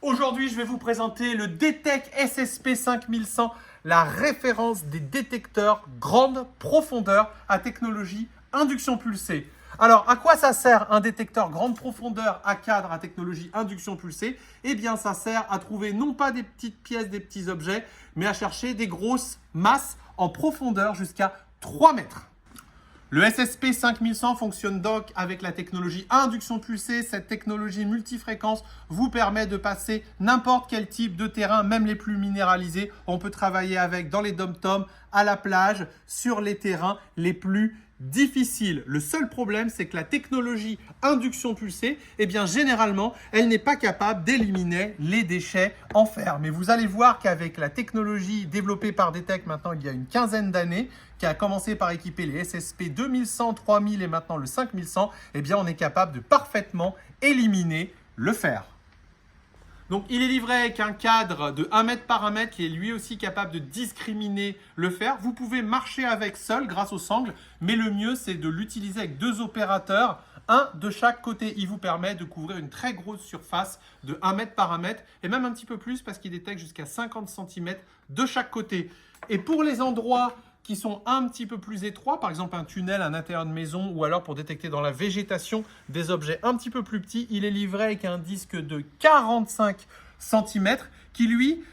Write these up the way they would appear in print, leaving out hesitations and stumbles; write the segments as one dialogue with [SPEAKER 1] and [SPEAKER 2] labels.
[SPEAKER 1] Aujourd'hui, je vais vous présenter le DTEC SSP 5100, la référence des détecteurs grande profondeur à technologie induction pulsée. Alors, à quoi ça sert un détecteur grande profondeur à cadre à technologie induction pulsée? Eh bien, ça sert à trouver non pas des petites pièces, des petits objets, mais à chercher des grosses masses en profondeur jusqu'à 3 mètres. Le SSP 5100 fonctionne donc avec la technologie induction pulsée. Cette technologie multifréquence vous permet de passer n'importe quel type de terrain, même les plus minéralisés. On peut travailler avec dans les dom-toms, à la plage, sur les terrains les plus difficiles. Le seul problème, c'est que la technologie induction pulsée, eh bien généralement, elle n'est pas capable d'éliminer les déchets en fer. Mais vous allez voir qu'avec la technologie développée par DTEC maintenant il y a une quinzaine d'années, qui a commencé par équiper les SSP 2100, 3000 et maintenant le 5100, eh bien on est capable de parfaitement éliminer le fer. Donc, il est livré avec un cadre de 1 mètre par 1 mètre qui est lui aussi capable de discriminer le fer. Vous pouvez marcher avec seul grâce au sangle, mais le mieux, c'est de l'utiliser avec 2 opérateurs, un de chaque côté. Il vous permet de couvrir une très grosse surface de 1 mètre par 1 mètre et même un petit peu plus parce qu'il détecte jusqu'à 50 cm de chaque côté. Et pour les endroits qui sont un petit peu plus étroits, par exemple un tunnel, un intérieur de maison ou alors pour détecter dans la végétation des objets un petit peu plus petits, il est livré avec un disque de 45 cm qui lui,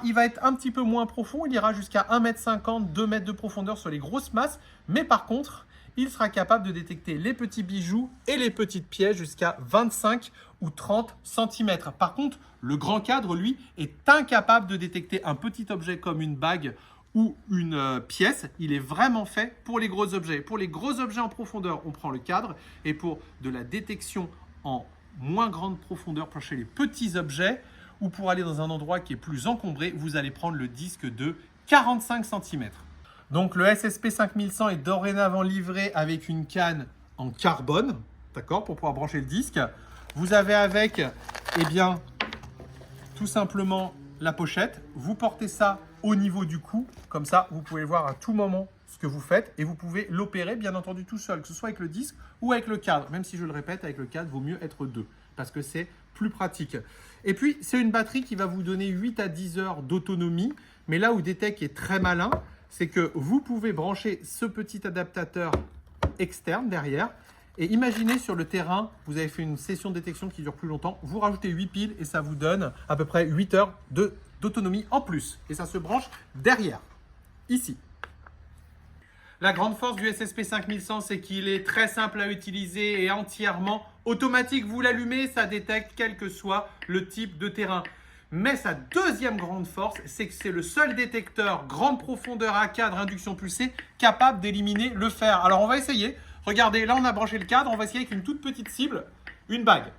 [SPEAKER 1] il va être un petit peu moins profond, il ira jusqu'à 1,50 m, 2 mètres de profondeur sur les grosses masses, mais par contre, il sera capable de détecter les petits bijoux et les petites pièces jusqu'à 25 ou 30 cm. Par contre, le grand cadre, lui, est incapable de détecter un petit objet comme une bague ou une pièce. Il est vraiment fait pour les gros objets. Pour les gros objets en profondeur, on prend le cadre. Et pour de la détection en moins grande profondeur, pour chercher les petits objets, ou pour aller dans un endroit qui est plus encombré, vous allez prendre le disque de 45 cm. Donc le SSP 5100 est dorénavant livré avec une canne en carbone, d'accord, pour pouvoir brancher le disque. Vous avez avec, eh bien, tout simplement la pochette. Vous portez ça au niveau du cou, comme ça vous pouvez voir à tout moment ce que vous faites et vous pouvez l'opérer bien entendu tout seul, que ce soit avec le disque ou avec le cadre. Même si je le répète, avec le cadre, il vaut mieux être 2 parce que c'est plus pratique. Et puis c'est une batterie qui va vous donner 8 à 10 heures d'autonomie, mais là où DTEC est très malin, c'est que vous pouvez brancher ce petit adaptateur externe derrière. Et imaginez sur le terrain, vous avez fait une session de détection qui dure plus longtemps, vous rajoutez 8 piles et ça vous donne à peu près 8 heures d'autonomie en plus. Et ça se branche derrière, ici. La grande force du SSP 5100, c'est qu'il est très simple à utiliser et entièrement automatique. Vous l'allumez, ça détecte quel que soit le type de terrain. Mais sa deuxième grande force, c'est que c'est le seul détecteur grande profondeur à cadre induction pulsée capable d'éliminer le fer. Alors on va essayer. Regardez, là on a branché le cadre, on va essayer avec une toute petite cible, une bague.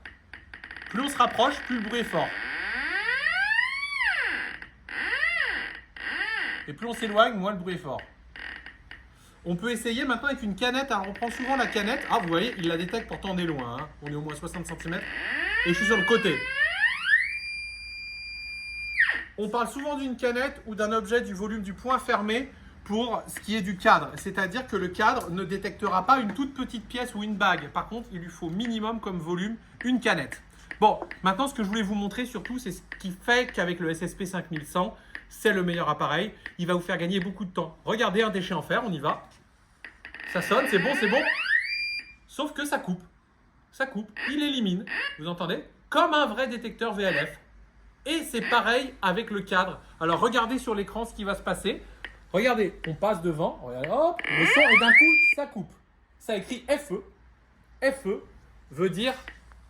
[SPEAKER 1] Plus on se rapproche, plus le bruit est fort. Et plus on s'éloigne, moins le bruit est fort. On peut essayer maintenant avec une canette. Alors on prend souvent la canette. Ah vous voyez, il la détecte, pourtant on est loin. Hein. On est au moins 60 cm. Et je suis sur le côté. On parle souvent d'une canette ou d'un objet du volume du point fermé pour ce qui est du cadre. C'est-à-dire que le cadre ne détectera pas une toute petite pièce ou une bague. Par contre, il lui faut minimum comme volume une canette. Bon, maintenant ce que je voulais vous montrer surtout, c'est ce qui fait qu'avec le SSP 5100, c'est le meilleur appareil. Il va vous faire gagner beaucoup de temps. Regardez un déchet en fer, on y va. Ça sonne, c'est bon, c'est bon. Sauf que ça coupe. Ça coupe, il élimine. Vous entendez? Comme un vrai détecteur VLF. Et c'est pareil avec le cadre. Alors regardez sur l'écran ce qui va se passer. Regardez, on passe devant, regardez, hop, le son et d'un coup, ça coupe. Ça écrit FE. FE veut dire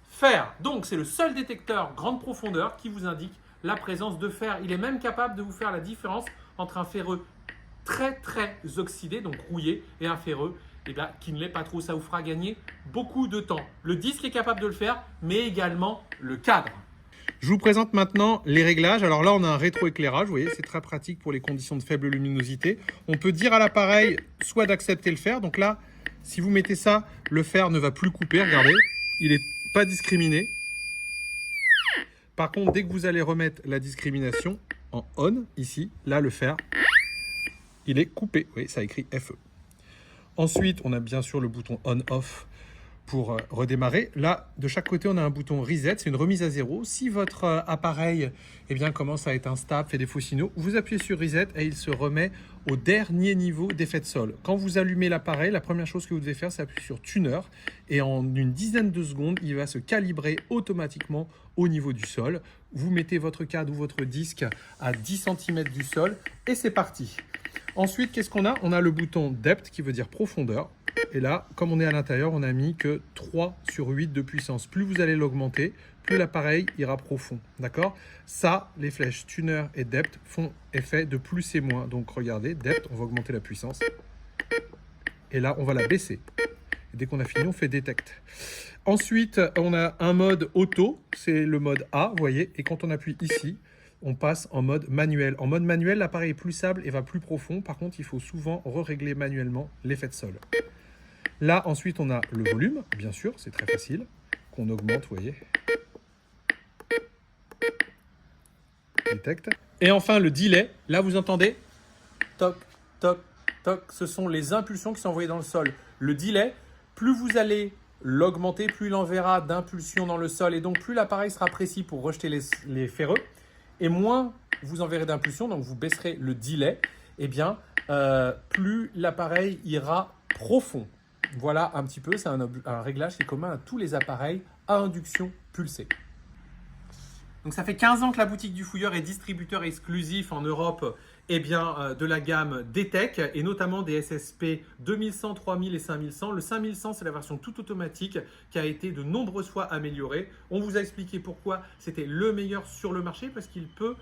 [SPEAKER 1] fer. Donc, c'est le seul détecteur grande profondeur qui vous indique la présence de fer. Il est même capable de vous faire la différence entre un ferreux très oxydé, donc rouillé, et un ferreux qui ne l'est pas trop. Ça vous fera gagner beaucoup de temps. Le disque est capable de le faire, mais également le cadre. Je vous présente maintenant les réglages. Alors là, on a un rétroéclairage. Vous voyez, c'est très pratique pour les conditions de faible luminosité. On peut dire à l'appareil soit d'accepter le fer. Donc là, si vous mettez ça, le fer ne va plus couper. Regardez, il n'est pas discriminé. Par contre, dès que vous allez remettre la discrimination en on, ici, là, le fer, il est coupé. Vous voyez, ça écrit FE. Ensuite, on a bien sûr le bouton on-off pour redémarrer. Là, de chaque côté, on a un bouton Reset, c'est une remise à zéro. Si votre appareil commence à être instable, fait des faux signaux, vous appuyez sur Reset et il se remet au dernier niveau d'effet de sol. Quand vous allumez l'appareil, la première chose que vous devez faire, c'est appuyer sur Tuner et en une dizaine de secondes, il va se calibrer automatiquement au niveau du sol. Vous mettez votre cadre ou votre disque à 10 cm du sol et c'est parti. Ensuite, qu'est-ce qu'on a? On a le bouton Depth qui veut dire profondeur. Et là, comme on est à l'intérieur, on a mis que 3 sur 8 de puissance. Plus vous allez l'augmenter, plus l'appareil ira profond. D'accord? Ça, les flèches Tuner et Depth font effet de plus et moins. Donc regardez, Depth, on va augmenter la puissance. Et là, on va la baisser. Et dès qu'on a fini, on fait Detect. Ensuite, on a un mode auto, c'est le mode A, vous voyez. Et quand on appuie ici, on passe en mode manuel. En mode manuel, l'appareil est plus stable et va plus profond. Par contre, il faut souvent régler manuellement l'effet de sol. Là, ensuite, on a le volume, bien sûr, c'est très facile, qu'on augmente, vous voyez. Detect. Et enfin, le delay. Là, vous entendez? Toc, toc, toc. Ce sont les impulsions qui sont envoyées dans le sol. Le delay, plus vous allez l'augmenter, plus il enverra d'impulsions dans le sol. Et donc, plus l'appareil sera précis pour rejeter les ferreux. Et moins vous enverrez d'impulsions, donc vous baisserez le delay. Plus l'appareil ira profond. Voilà un petit peu, c'est un réglage qui est commun à tous les appareils à induction pulsée. Donc ça fait 15 ans que la boutique du Fouilleur est distributeur exclusif en Europe de la gamme DTEC et notamment des SSP 2100, 3000 et 5100. Le 5100, c'est la version tout automatique qui a été de nombreuses fois améliorée. On vous a expliqué pourquoi c'était le meilleur sur le marché parce qu'il peut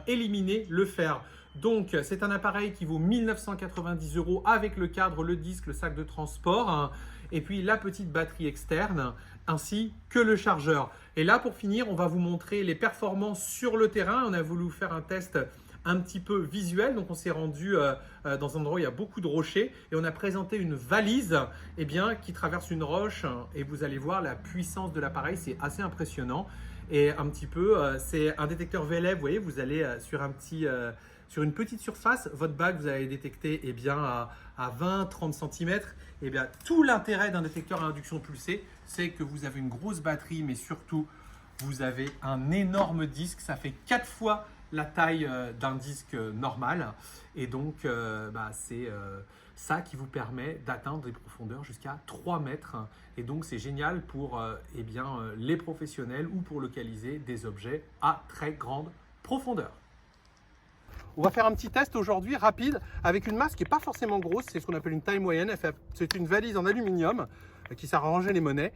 [SPEAKER 1] éliminer le fer. Donc, c'est un appareil qui vaut 1 990 € avec le cadre, le disque, le sac de transport et puis la petite batterie externe ainsi que le chargeur. Et là, pour finir, on va vous montrer les performances sur le terrain. On a voulu faire un test un petit peu visuel. Donc, on s'est rendu dans un endroit où il y a beaucoup de rochers et on a présenté une valise qui traverse une roche et vous allez voir la puissance de l'appareil. C'est assez impressionnant. Et un petit peu, c'est un détecteur VLF. Vous voyez, vous allez sur une petite surface, votre bague, vous allez détecter à 20-30 cm. Tout l'intérêt d'un détecteur à induction pulsée, c'est que vous avez une grosse batterie, mais surtout, vous avez un énorme disque. Ça fait 4 fois la taille d'un disque normal. Et donc, c'est ça qui vous permet d'atteindre des profondeurs jusqu'à 3 mètres. Et donc, c'est génial pour les professionnels ou pour localiser des objets à très grande profondeur. On va faire un petit test aujourd'hui rapide avec une masse qui n'est pas forcément grosse, c'est ce qu'on appelle une taille moyenne. C'est une valise en aluminium qui sert à ranger les monnaies,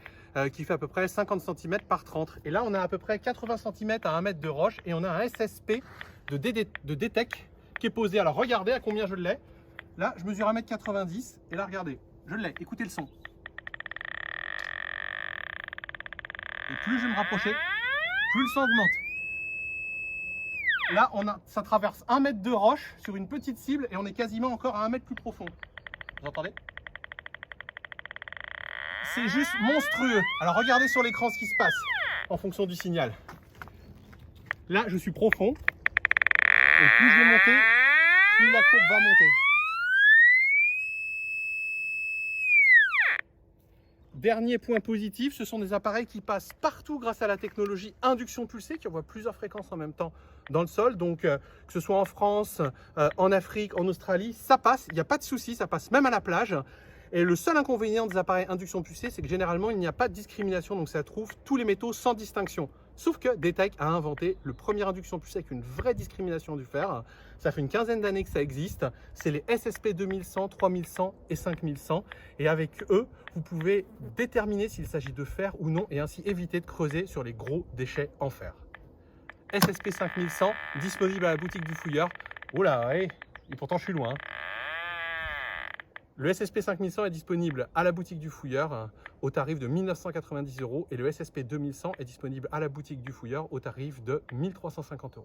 [SPEAKER 1] qui fait à peu près 50 cm par 30. Et là, on a à peu près 80 cm à 1 mètre de roche et on a un SSP de DTEC qui est posé. Alors regardez à combien je l'ai. Là, je mesure 1,90 m et là, regardez, je l'ai. Écoutez le son. Et plus je vais me rapprocher, plus le son augmente. Là, ça traverse 1 mètre de roche sur une petite cible et on est quasiment encore à 1 mètre plus profond. Vous entendez? C'est juste monstrueux. Alors regardez sur l'écran ce qui se passe en fonction du signal. Là, je suis profond. Et plus je vais monter, plus la courbe va monter. Dernier point positif, ce sont des appareils qui passent partout grâce à la technologie induction pulsée qui envoie plusieurs fréquences en même temps dans le sol. Donc que ce soit en France, en Afrique, en Australie, ça passe, il n'y a pas de souci, ça passe même à la plage. Et le seul inconvénient des appareils induction pulsée, c'est que généralement, il n'y a pas de discrimination, donc ça trouve tous les métaux sans distinction. Sauf que DTEC a inventé le premier induction pulsée avec une vraie discrimination du fer. Ça fait une quinzaine d'années que ça existe. C'est les SSP 2100, 3100 et 5100. Et avec eux, vous pouvez déterminer s'il s'agit de fer ou non et ainsi éviter de creuser sur les gros déchets en fer. SSP 5100, disponible à la boutique du Fouilleur. Oh là, et pourtant je suis loin. Le SSP 5100 est disponible à la boutique du Fouilleur au tarif de 1 990 € et le SSP 2100 est disponible à la boutique du Fouilleur au tarif de 1 350 €.